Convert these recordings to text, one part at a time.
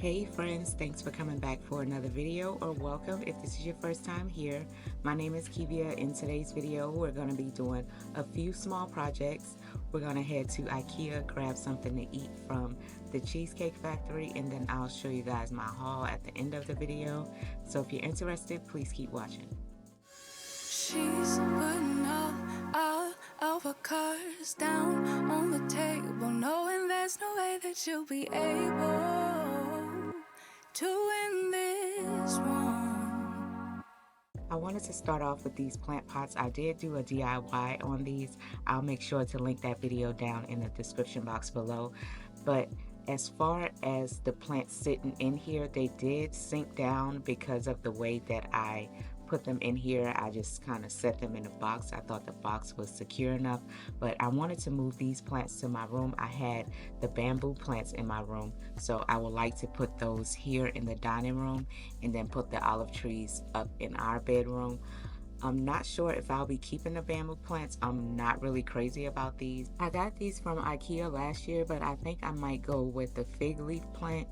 Hey friends, thanks for coming back for another video, or welcome if this is your first time here. My name is Kivia. In today's video, we're going to be doing a few small projects. We're going to head to Ikea, grab something to eat from the Cheesecake Factory, and then I'll show you guys my haul at the end of the video. So if you're interested, please keep watching. She's putting all of her cards down on the table, knowing there's no way that she'll be able to win this one. I wanted to start off with these plant pots. I did do a DIY on these. I'll make sure to link that video down in the description box below. But as far as the plants sitting in here, they did sink down because of the way that I put them in here. I just kind of set them in a box. I thought the box was secure enough, but I wanted to move these plants to my room. I had the bamboo plants in my room, so I would like to put those here in the dining room and then put the olive trees up in our bedroom. I'm not sure if I'll be keeping the bamboo plants. I'm not really crazy about these. I got these from Ikea last year, but I think I might go with the fig leaf plant,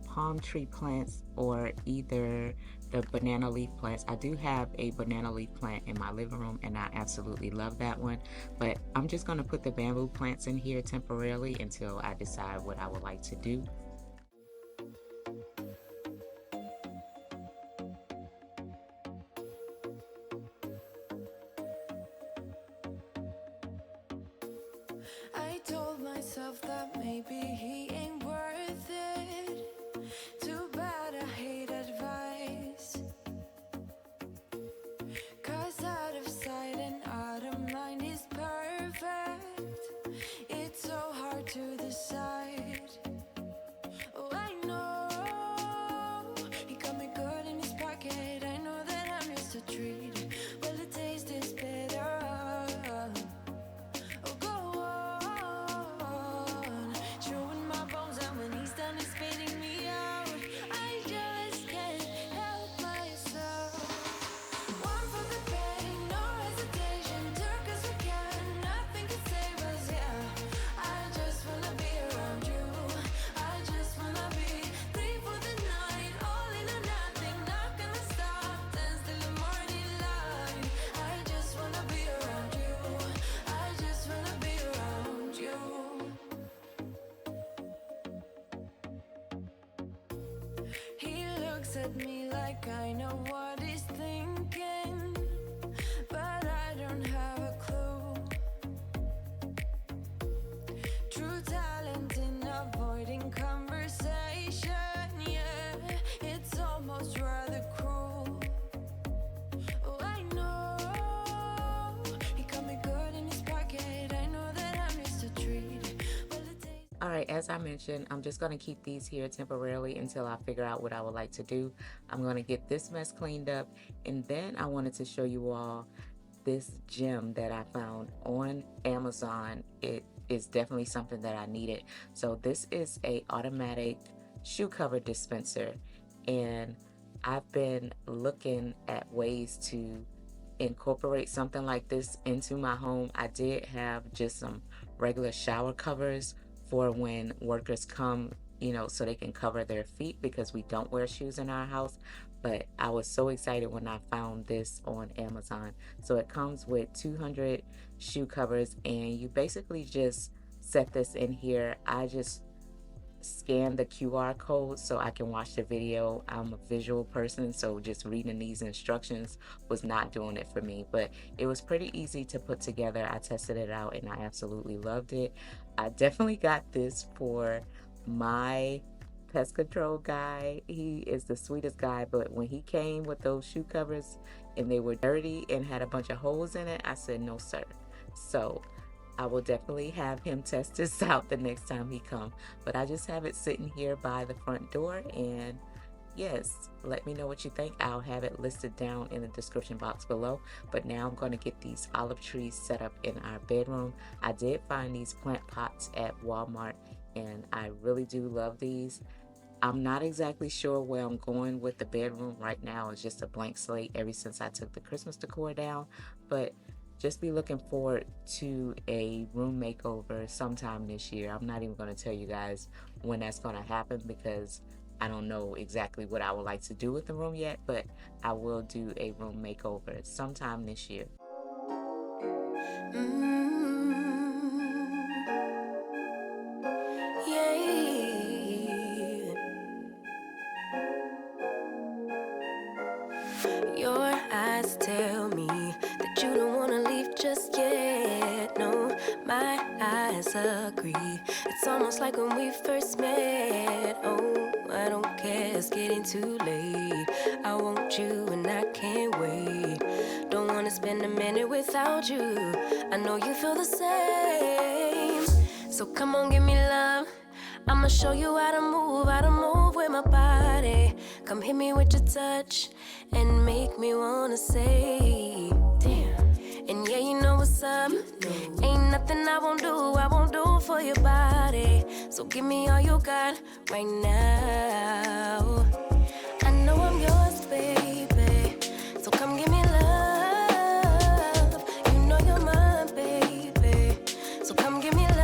palm tree plants, or either the banana leaf plants. I do have a banana leaf plant in my living room and I absolutely love that one, but I'm just going to put the bamboo plants in here temporarily until I decide what I would like to do. I told myself that maybe he ain't worth it. Too bad I hate advice, 'cause out of sight and out of mind is perfect. It's so hard to decide. Oh, I know he got me good in his pocket. I know that I'm just a treat. Well, the taste is better. Oh, go on, showing my bones, and when he's done, he's spitting me out. I just can't help myself. One for the pain, no hesitation. Took us again, nothing can save us. Yeah, I just wanna be around you. I just wanna be free for the night, all in or nothing. Not gonna stop, dance till the morning light. I just wanna be around you. I just wanna be around you. He looks at me like I know what he's thinking, but I don't have a clue. True talent in avoiding conversation, yeah, it's almost rather cruel. Oh, I know he got me good in his pocket. I know that I'm just a treat. Well, it tastes. All right, as I mentioned, I'm just going to keep these here temporarily until I figure out what I would like to do. I'm going to get this mess cleaned up, and then I wanted to show you all this gem that I found on Amazon. It is definitely something that I needed. So this is a automatic shoe cover dispenser, and I've been looking at ways to incorporate something like this into my home. I did have just some regular shower covers for when workers come, so they can cover their feet because we don't wear shoes in our house. But I was so excited when I found this on Amazon. So it comes with 200 shoe covers, and you basically just set this in here. I just scan the QR code so I can watch the video. I'm a visual person, so just reading these instructions was not doing it for me, but it was pretty easy to put together. I tested it out and I absolutely loved it. I definitely got this for my pest control guy. He is the sweetest guy, but when he came with those shoe covers and they were dirty and had a bunch of holes in it, I said no sir. So I will definitely have him test this out the next time he comes. But I just have it sitting here by the front door, and yes, let me know what you think. I'll have it listed down in the description box below. But now I'm going to get these olive trees set up in our bedroom. I did find these plant pots at Walmart, and I really do love these. I'm not exactly sure where I'm going with the bedroom right now. It's just a blank slate ever since I took the Christmas decor down, but just be looking forward to a room makeover sometime this year. I'm not even going to tell you guys when that's going to happen because I don't know exactly what I would like to do with the room yet, but I will do a room makeover sometime this year. Yeah. Your eyes tell me that you don't wanna leave just yet. No, my eyes agree. It's almost like when we first met. Oh, I don't care, it's getting too late. I want you and I can't wait. Don't wanna spend a minute without you. I know you feel the same. So come on, give me love. I'ma show you how to move with my body. Come hit me with your touch and make me wanna say, damn. And yeah, you know what's up. Ain't nothing I won't do for your body. So give me all you got right now. I know I'm yours, baby. So come give me love. You know you're mine, baby. So come give me love.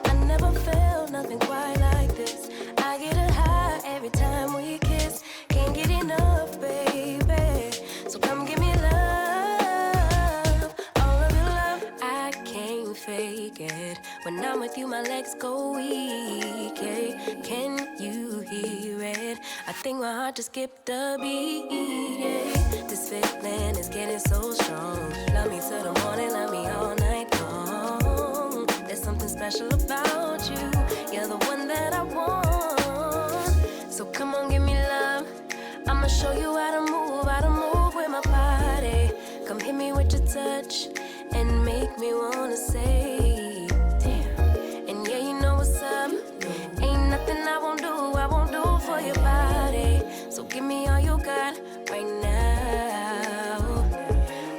I never felt nothing quite like this. I get a high every time we kiss. Can't get enough, baby. So come give me love. All of your love, I can't fake it. When I'm with you, my legs go weak. Yeah. Can you hear it? I think my heart just skipped a beat. Yeah. This feeling is getting so strong. Love me till the morning, love me all night long. There's something special about you. You're the one that I want. So come on, give me love. I'ma show you how to move with my body. Come hit me with your touch and make me wanna say, damn. And yeah, you know what's up. Ain't nothing I won't do for your body. So give me all you got right now.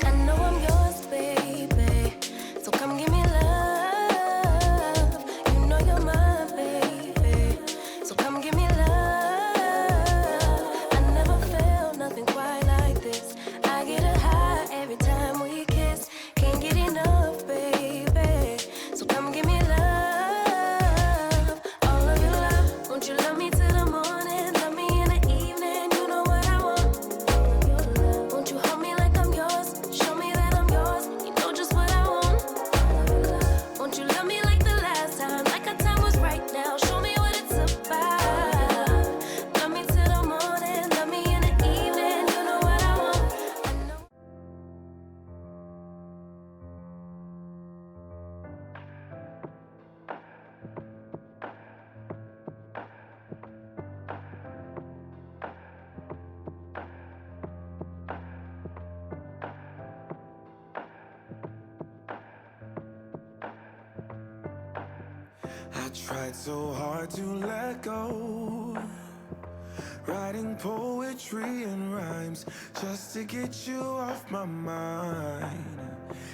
I know I'm yours, baby. So come give me love. You know you're mine, baby. So come give me love. I never felt nothing quite like this. I get a high every time we kiss. Can't get enough, baby. So come give me love. All of your love. Won't you love me till the morning? Love me in the evening. You know what I want. Won't you hold me like I'm yours? Show me that I'm yours. You know just what I want. Won't you love me like the last time? Like our time was right now. Show me what it's about. Love me till the morning. Love me in the evening. You know what I want. I know. I tried so hard to let go, writing poetry and rhymes just to get you off my mind.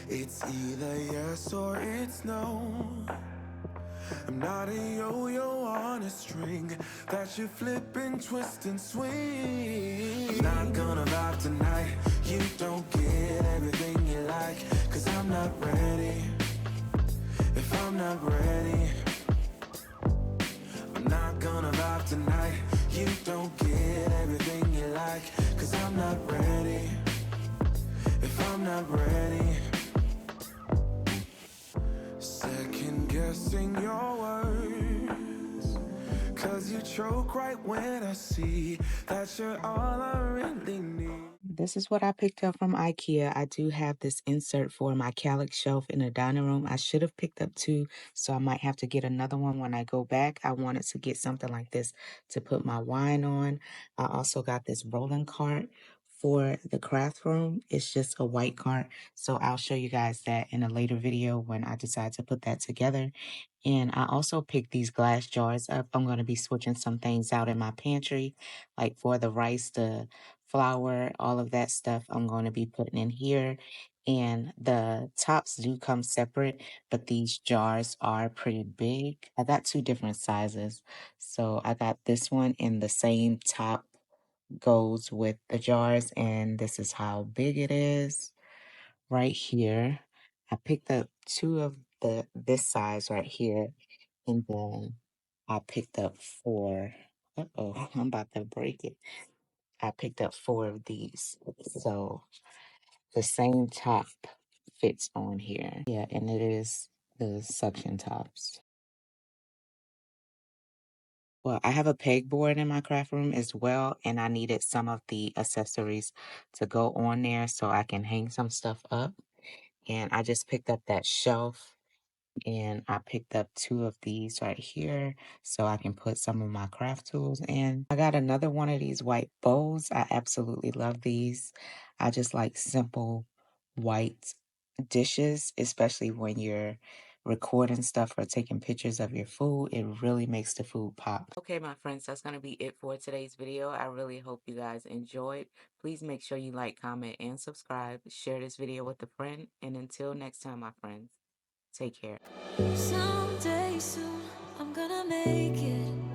It's either yes or it's no. I'm not a yo-yo on a string that you flip and twist and swing. I'm not gonna vibe tonight. You don't get everything you like, 'cause I'm not ready. If I'm not ready, I'm not gonna vibe tonight. You don't get everything you like, 'cause I'm not ready. If I'm not ready, second guessing your words, 'cause you choke right when I see that you're all I really need. This is what I picked up from Ikea. I do have this insert for my calyx shelf in the dining room. I should have picked up two, so I might have to get another one when I go back. I wanted to get something like this to put my wine on. I also got this rolling cart for the craft room. It's just a white cart, so I'll show you guys that in a later video when I decide to put that together. And I also picked these glass jars up. I'm going to be switching some things out in my pantry, like for the rice, the flour, all of that stuff I'm going to be putting in here. And the tops do come separate, but these jars are pretty big. I got two different sizes. So I got this one in the same top goes with the jars, and this is how big it is. right here. I picked up two of this size right here, and then I picked up four. Uh-oh, I'm about to break it. I picked up four of these. So the same top fits on here. Yeah, and it is the suction tops. Well, I have a pegboard in my craft room as well, and I needed some of the accessories to go on there so I can hang some stuff up. And I just picked up that shelf, and I picked up two of these right here so I can put some of my craft tools in. I got another one of these white bowls. I absolutely love these. I just like simple white dishes, especially when you're recording stuff or taking pictures of your food. It really makes the food pop. Okay, my friends, that's going to be it for today's video. I really hope you guys enjoyed. Please make sure you like, comment, and subscribe. Share this video with a friend. And until next time, my friends, take care. Someday soon, I'm gonna make it.